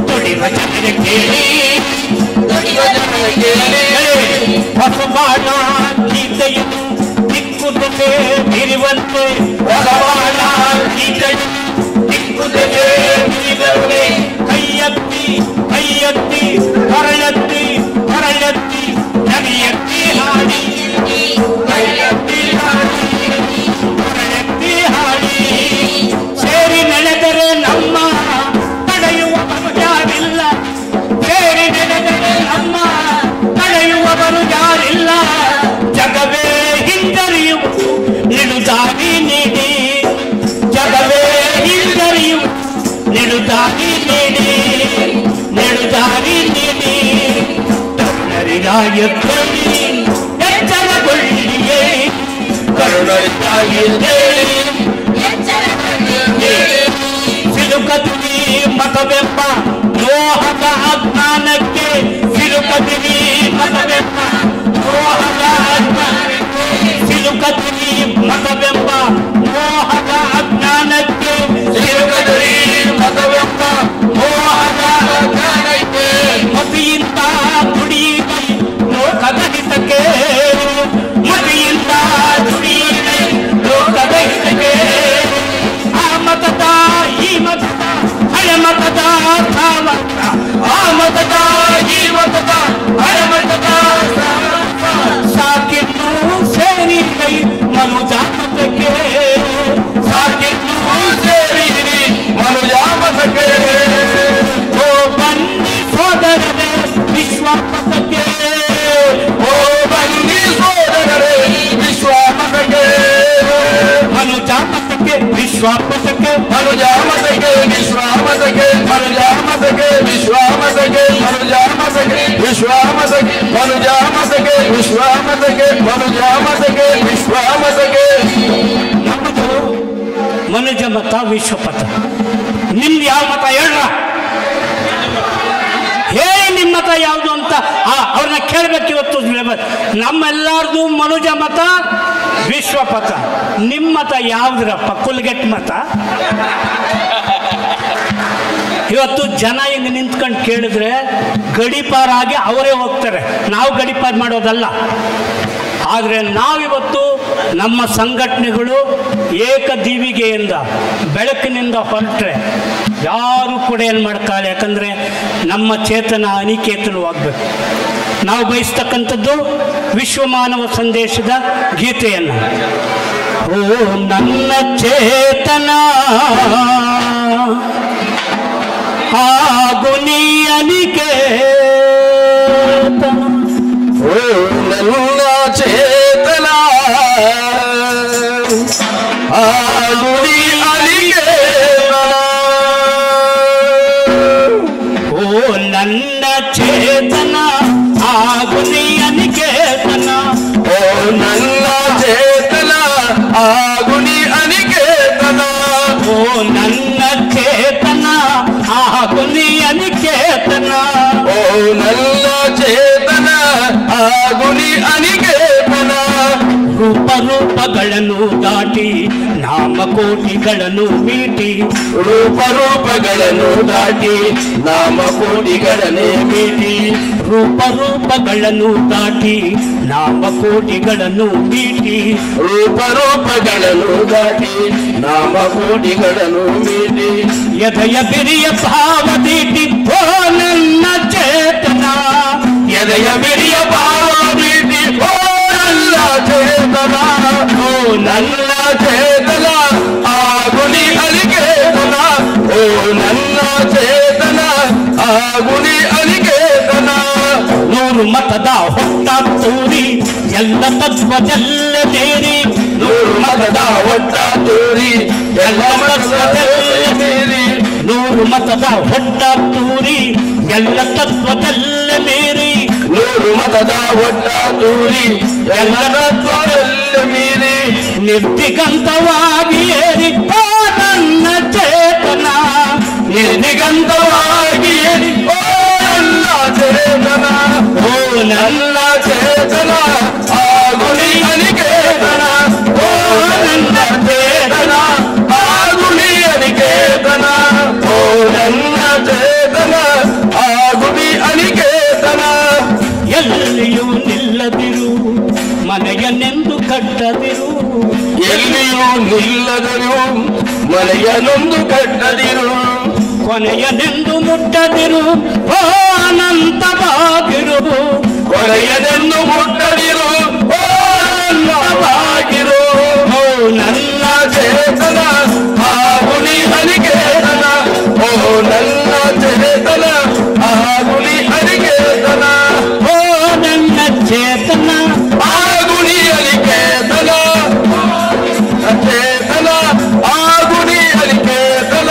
ದುಡಿವ ಜನರೇ ಕೇಳಿ, ದುಡಿವ ಜನರೇ ಕೇಳಿ. ಹೊಸಬಾಳ ಗೀತೆಯನ್ನು ದಿಕ್ಕುದಕ್ಕೆ ಬಿರುವಂತೆ, ಹೊಸಬಾಳ ಗೀತೆಯನ್ನು ದಿಕ್ಕುದಕ್ಕೆ ಬಿರುವಂತೆ, ಕೈಯತ್ತಿ ಕೈಯತ್ತಿ ಹೊರಳೆತ್ತಿ ಹೊರಳೆತ್ತಿ ನದಿಯತ್ತಿ ಹಾಡಿ, ಕೈಯತ್ತಿ ಹಾಡಿ ಹೊರಳೆತ್ತಿ ಹಾಡಿ. ಸೇರಿ ನಡೆದರೆ ನಮ್ಮ ತಡೆಯುವವರು ಯಾರಿಲ್ಲ, ಸೇರಿ ನಡೆದರೆ ನಮ್ಮ ತಡೆಯುವವರು ಯಾರಿಲ್ಲ. ಜಗವೇ ಹಿಂದರಿಯುವ ನಿಡುದಾರಿ ನೀಡಿ, ಜಗವೇ ಹಿಂದರಿಯುವ ನಿಡುದಾರಿ ನೀಡಿ, ನಿಡುದಾರಿ ನೀಡಿ. ತರುಣರಿರ ಎದ್ದೇಳಿ, ಎಚ್ಚರಗೊಳ್ಳಿಯೇ, ಕರುಣರಿರ ಎದ್ದೇಳಿ, ಎಚ್ಚರಗೊಳ್ಳಿಯೇ. ಮತವೆಂಬ ಮೋಹದ ಅಜ್ಞಾನಕ್ಕೆ ಸಿಲುಕದಿರಿ ಮತವೆಂಬ ಮೋಹದ ಅಜ್ಞಾನಕ್ಕೆ ಸಿಲುಕದಿರಿ ಮತವೆಂಬ ಮೋಹದ ಅಜ್ಞಾನಕ್ಕೆ ಸಿಲುಕದಿರಿ ಮತವೆಂಬ ಮೋಹದ ಅಜ್ಞಾನಕ್ಕೆ ಮತಿಯಿಂದ ದುಡಿಯಿರಿ ಲೋಕದ ಹಿತಕ್ಕೆ ಮತಿಯಿಂದ ದುಡಿಯಿರಿ ಲೋಕದ ಹಿತಕ್ಕೆ ಆ ಮತದ ಈ ಮತದ ಹಳೆ ಮತದ ಸಾಮರ್ಥ ಆ ಮತದ ಈ ಮತದ ಹಳೆ ಮತದ ಸಾಕಿನ್ನು ಸೇರಿರಿ ಮನುಜ ಮತಕ್ಕೆ ಸಾಕಿನ್ನು ಸೇರಿರಿ ಮನುಜ ಮತಕ್ಕೆ ಓ ಬನ್ನಿ ಸೋದರರೇ ವಿಶ್ವಾಮತಕ್ಕೆ ಓ ಬನ್ನಿ ಸೋದರರೇ ವಿಶ್ವಾಮತಕ್ಕೆ ಮನುಜ ಮತಕ್ಕೆ ವಿಶ್ವಾಮತಕ್ಕೆ ಮನುಜ ಮತಕ್ಕೆ ವಿಶ್ವಾಮತಕ್ಕೆ ಮನುಜ ಮತಕ್ಕೆ ವಿಶ್ವಾಮತಕ್ಕೆ ಮನುಜ ಮತಕ್ಕೆ ವಿಶ್ವಾಮತಕ್ಕೆ ಮನುಜ ಮತಕ್ಕೆ ವಿಶ್ವಾಮತಕ್ಕೆ ಮನುಜ ಮತಕ್ಕೆ ವಿಶ್ವಾಮತಕ್ಕೆ ನಮ್ಮದು ಮನುಜ ಮತ ವಿಶ್ವಪಥ ನಿಮ್ದು ಯಾವ ಮತ ಹೇಳ ಹೇಳಿ ನಿಮ್ಮ ಮತ ಯಾವುದು ಅಂತ ಅವ್ರನ್ನ ಕೇಳಬೇಕು ಇವತ್ತು ನಮ್ಮೆಲ್ಲಾರ್ದು ಮನುಜ ಮತ ವಿಶ್ವಪಥ ನಿಮ್ಮ ಮತ ಯಾವ್ದ್ರಪ್ಪ ಕುಲ್ಗೆಟ್ ಮತ ಇವತ್ತು ಜನ ಹಿಂಗೆ ನಿಂತ್ಕೊಂಡು ಕೇಳಿದ್ರೆ ಗಡಿಪಾರಾಗಿ ಅವರೇ ಹೋಗ್ತಾರೆ ನಾವು ಗಡಿಪಾರು ಮಾಡೋದಲ್ಲ ಆದರೆ ನಾವಿವತ್ತು ನಮ್ಮ ಸಂಘಟನೆಗಳು ಏಕದೀವಿಗೆಯಿಂದ ಬೆಳಕಿನಿಂದ ಹೊರಟ್ರೆ ಯಾರು ಕೂಡ ಏನು ಮಾಡ್ತಾರೆ ಯಾಕಂದರೆ ನಮ್ಮ ಚೇತನ ಅನಿಕೇತನವಾಗಬೇಕು ನಾವು ಬಯಸ್ತಕ್ಕಂಥದ್ದು ವಿಶ್ವಮಾನವ ಸಂದೇಶದ ಗೀತೆಯನ್ನು ಓ ನನ್ನ ಚೇತನ ಹಾಗೂ ನೀ ಅನಿಕೇತನ ಓ ನನ್ನ ಚೇತನ ಹಾಗೂ ನೀ ಅನಿಕೇತನ ಓ ನನ್ನ ಚೇತನ ಹಾಗೂ ನೀ ಅನಿಕೇತನ ಓ ನನ್ನ ಚೇತನ ಹಾಗೂ ನೀ ಅನಿಕೇತನ ಓ ನನ್ನ ಚೇತನ ಹಾಗೂ ನೀ ಅನಿಕೇತನ ಓ ನನ್ನ ಚೇತನ ಹಾಗೂ ನೀ ಅನಿಕೇತನ ರೂಪಗಳನ್ನು ದಾಟಿ ನಾಮಕೋಟಿಗಳನ್ನು ಮೀಟಿ ರೂಪಗಳನ್ನು ದಾಟಿ ನಾಮಕೋಟಿಗಳನ್ನೇ ಮೀಟಿ ರೂಪಗಳನ್ನು ದಾಟಿ ನಾಮಕೋಟಿಗಳನ್ನು ಮೀಟಿ ರೂಪಗಳನ್ನು ದಾಟಿ ನಾಮಕೋಟಿಗಳನ್ನು ಮೀಟಿ ಎದೆಯ ಬಿರಿಯ ಭಾವದೀಟಿ ಓ ನನ್ನ ಚೇತನ ಎದೆಯ ಬಿರಿಯ ಭಾವದೀಟಿ ಓ ನನ್ನ ಚೇತನ ಓ ನನ್ನ ಚೇತನ ಹಾಗೂ ನೀ ಅನಿಕೇತನ ಓ ನನ್ನ ಚೇತನ ಹಾಗೂ ನೀ ಅನಿಕೇತನ ನೂರು ಮತದ ಹೊಟ್ಟ ತೂರಿ ಎಲ್ಲ ತತ್ವದಲ್ಲ ಸೇರಿ ನೂರು ಮತದ ಹೊಟ್ಟ ತೂರಿ ಎಲ್ಲ ತತ್ವದಲ್ಲ ಸೇರಿ ನೂರು ಮತದ ಹೊಟ್ಟ ತೂರಿ ಎಲ್ಲ ತತ್ವದಲ್ಲ ಮೀರಿ ನೂರು ಮತದ ಹೊಟ್ಟ ತೂರಿ ಎಲ್ಲ ತತ್ವದಲ್ಲ ಮೀರಿ ನಿರ್ದಿಗಂತವಾಗಿ ಏರಿ ಓ ನನ್ನ ಚೇತನ ನಿರ್ದಿಗಂತವಾಗಿ ಏರಿ ಓ ನನ್ನ ಚೇತನ ಓ ನನ್ನ ಚೇತನ ಹಾಗೂ ನೀ ಅನಿಕೇತನ ಓ ನನ್ನ ಚೇತನ ಹಾಗೂ ನೀ ಅನಿಕೇತನ ಓ ನನ್ನ ಚೇತನ ಹಾಗೂ ನೀ ಅನಿಕೇತನ ಎಲ್ಲಿಯೂ ನಿಲ್ಲದಿರು ಮನೆಯನ್ನೆಂದು ಕಟ್ಟದಿರು ಎಲ್ಲಿಯೂ ನಿಲ್ಲದರು ಮನೆಯನ್ನೊಂದು ಕಟ್ಟದಿರು ಕೊನೆಯನೆಂದು ಮುಟ್ಟದಿರು ಓ ಅನಂತವಾಗಿರು ಕೊನೆಯದೆಂದು ಮುಟ್ಟದಿರು ಓ ಅನಂತವಾಗಿರು ಓ ನನ್ನ ಚೇತನ ಹಾಗೂ ನೀ ಅನಿಕೇತನ ಓ ನನ್ನ ಚೇತನ ಹಾಗೂ ನೀ ಅನಿಕೇತನ ಓ ನನ್ನ ಚೇತನ ಹಾಗೂ ನೀ ಅನಿಕೇತನ ಚೇತನ ಹಾಗೂ ನೀ ಅನಿಕೇತನ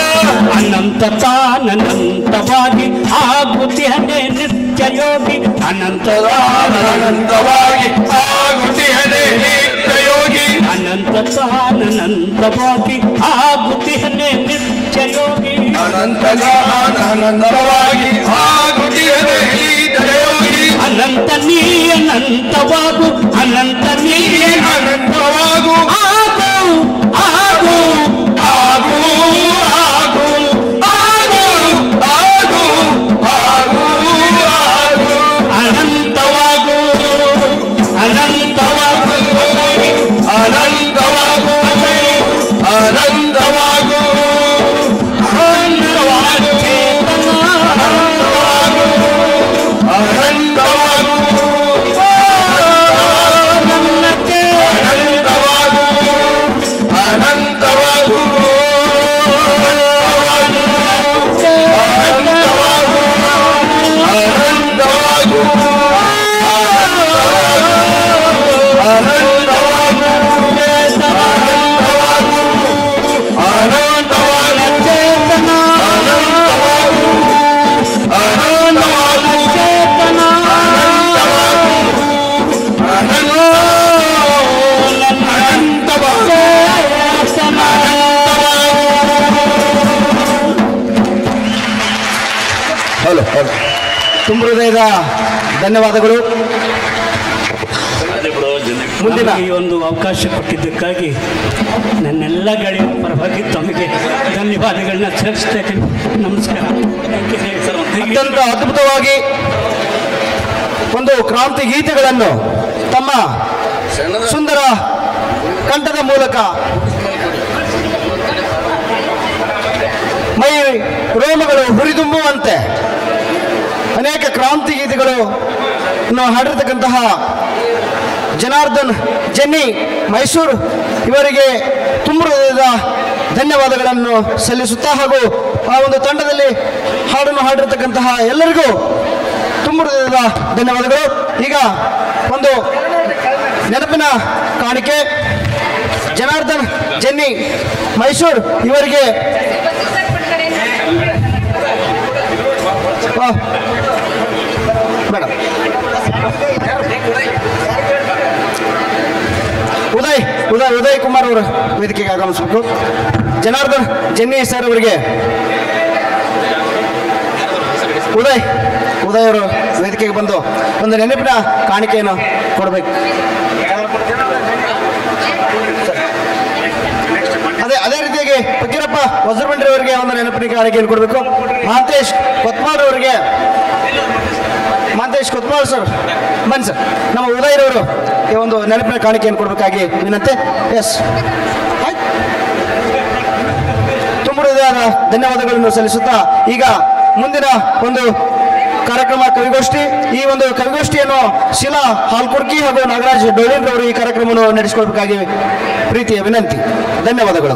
ಅನಂತ ತಾನಂತವಾಗಿ ಆಗುತ್ತಿಹನೆ ನಿತ್ಯ ಯೋಗಿ ಅನಂತವಾಗಿ ಆಗುತ್ತಿಹನೆ ನಿತ್ಯ ಯೋಗಿ ಅನಂತ ತಾನಂತವಾಗಿ ಆಗುತ್ತಿಹನೆ ನಿತ್ಯ ಯೋಗಿ ಅನಂತಗ ಅನಂತವಾಗಿ ಆಗುತ್ತಿರದೆ ಈ ದಯವಾಗಿ ಅನಂತ ನೀ ಅನಂತವಾಗು ಅನಂತ ನೀ ಅನಂತವಾಗು ಆಗು ಆಗು ಆಗು ಆಗು ಆಗು ಆಗು ಆಗು ಆಗು ಅನಂತವಾಗು ಅನಂತವಾಗು ಅನಂತವಾಗು ಅನಂತವಾಗು ತುಂಬ ಹೃದಯದ ಧನ್ಯವಾದಗಳು. ಮುಂದಿನ ಈ ಒಂದು ಅವಕಾಶ ಕೊಟ್ಟಿದ್ದಕ್ಕಾಗಿ ನನ್ನೆಲ್ಲ ಗೆಳೆಯರ ಪರವಾಗಿ ತಮಗೆ ಧನ್ಯವಾದಗಳನ್ನ ಸಲ್ಲಿಸ್ತೇನೆ. ನಮಸ್ಕಾರ. ಅತ್ಯಂತ ಅದ್ಭುತವಾಗಿ ಒಂದು ಕ್ರಾಂತಿ ಗೀತೆಗಳನ್ನು ತಮ್ಮ ಸುಂದರ ಕಂಠದ ಮೂಲಕ ಮೈ ರೋಮಗಳು ಹುರಿದುಂಬುವಂತೆ ಅನೇಕ ಕ್ರಾಂತಿ ಗೀತೆಗಳನ್ನು ಹಾಡಿರ್ತಕ್ಕಂತಹ ಜನಾರ್ದನ್ ಜೆನ್ನಿ ಮೈಸೂರು ಇವರಿಗೆ ತುಂಬ ಹೃದಯದ ಧನ್ಯವಾದಗಳನ್ನು ಸಲ್ಲಿಸುತ್ತಾ ಹಾಗೂ ಆ ಒಂದು ತಂಡದಲ್ಲಿ ಹಾಡನ್ನು ಹಾಡಿರ್ತಕ್ಕಂತಹ ಎಲ್ಲರಿಗೂ ತುಂಬ ಹೃದಯದ ಧನ್ಯವಾದಗಳು. ಈಗ ಒಂದು ನೆನಪಿನ ಕಾಣಿಕೆ ಜನಾರ್ದನ್ ಜೆನ್ನಿ ಮೈಸೂರು ಇವರಿಗೆ ಮೇಡಮ್ ಉದಯ್ ಕುಮಾರ್ ಅವರು ವೇದಿಕೆಗೆ ಆಗಮಿಸಬೇಕು. ಜನಾರ್ದನ್ ಜೆನ್ನಿ ಸರ್ ಅವರಿಗೆ ಉದಯ್ ಅವರು ವೇದಿಕೆಗೆ ಬಂದು ಒಂದು ನೆನಪಿನ ಕಾಣಿಕೆಯನ್ನು ಕೊಡಬೇಕು. ಅದೇ ರೀತಿಯಾಗಿ ಫಕೀರಪ್ಪ ವಜ್ರಬಂಡ್ರಿ ಅವರಿಗೆ ಒಂದು ನೆನಪಿನ ಕಾಣಿಕೆಯನ್ನು ಕೊಡಬೇಕು. ಮಹಾಂತೇಶ್ ಕೊತ್ಮಾಳ್ ಸರ್ ಬನ್ನಿ ಸರ್. ನಮ್ಮ ಉದಯರವರು ಈ ಒಂದು ನೆನಪಿನ ಕಾಣಿಕೆಯನ್ನು ಕೊಡಬೇಕಾಗಿ ವಿನಂತಿ. ಎಸ್, ತುಂಬ ಹೃದಯದ ಧನ್ಯವಾದಗಳನ್ನು ಸಲ್ಲಿಸುತ್ತಾ ಈಗ ಮುಂದಿನ ಒಂದು ಕಾರ್ಯಕ್ರಮ ಕವಿಗೋಷ್ಠಿ. ಈ ಒಂದು ಕವಿಗೋಷ್ಠಿಯನ್ನು ಶಿಲಾ ಹಾಲ್ಕುರ್ಕಿ ಹಾಗೂ ನಾಗರಾಜ್ ಡೋಳಿನ್ರವರು ಈ ಕಾರ್ಯಕ್ರಮವನ್ನು ನಡೆಸಿಕೊಳ್ಬೇಕಾಗಿ ಪ್ರೀತಿಯ ವಿನಂತಿ. ಧನ್ಯವಾದಗಳು.